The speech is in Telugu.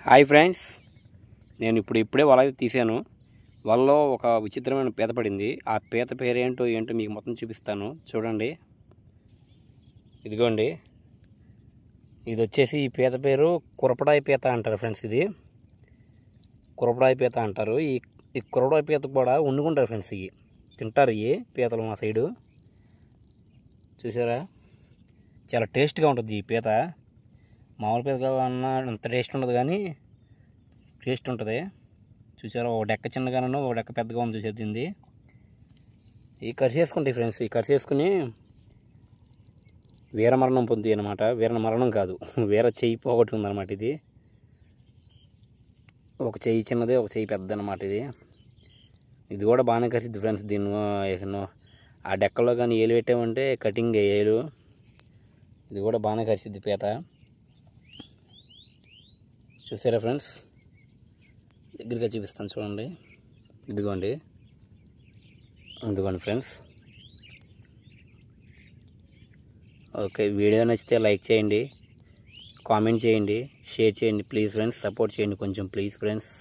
హాయ్ ఫ్రెండ్స్, నేను ఇప్పుడే వల తీసాను. వలలో ఒక విచిత్రమైన పీత పడింది. ఆ పీత పేరేంటో మీకు మొత్తం చూపిస్తాను. చూడండి, ఇదిగోండి. ఇది వచ్చేసి ఈ పీత పేరు కురపడాయి పీత అంటారు ఫ్రెండ్స్. ఇది కురపడాయి పీత అంటారు. ఈ కురపడాయి పీత కూడా వండుకుంటారు ఫ్రెండ్స్. ఇవి తింటారు. ఈ పీతలు మా సైడు చూసారా, చాలా టేస్ట్గా ఉంటుంది ఈ పీత. మామూలు పీత కావాలన్నా అంత టేస్ట్ ఉండదు, కానీ టేస్ట్ ఉంటుంది. చూసారా, ఒక డెక్క చిన్నగానో ఒక డెక్క పెద్దగా ఉంది. చూసేది ఈ కట్ చేసుకుంటాయి ఫ్రెండ్స్. ఈ కట్ చేసుకుని వీరమరణం పొంది అనమాట. వీరమరణం కాదు, వీర చెయ్యి పోగొట్టుకుంది అనమాట. ఒక చెయ్యి చిన్నది, ఒక చెయ్యి పెద్ద అనమాట. ఇది కూడా బాగానే కరిసిద్ది ఫ్రెండ్స్. దీన్ని ఆ డెక్కలో కానీ ఏలు పెట్టామంటే కటింగ్ ఏలు. ఇది కూడా బాగానే కరిసిద్ది పీత. చూసారా ఫ్రెండ్స్, దగ్గరగా చూపిస్తాను చూడండి. ఇదిగోండి ఫ్రెండ్స్. ఓకే, వీడియో నచ్చితే లైక్ చేయండి, కామెంట్ చేయండి, షేర్ చేయండి ప్లీజ్ ఫ్రెండ్స్. సపోర్ట్ చేయండి కొంచెం ప్లీజ్ ఫ్రెండ్స్.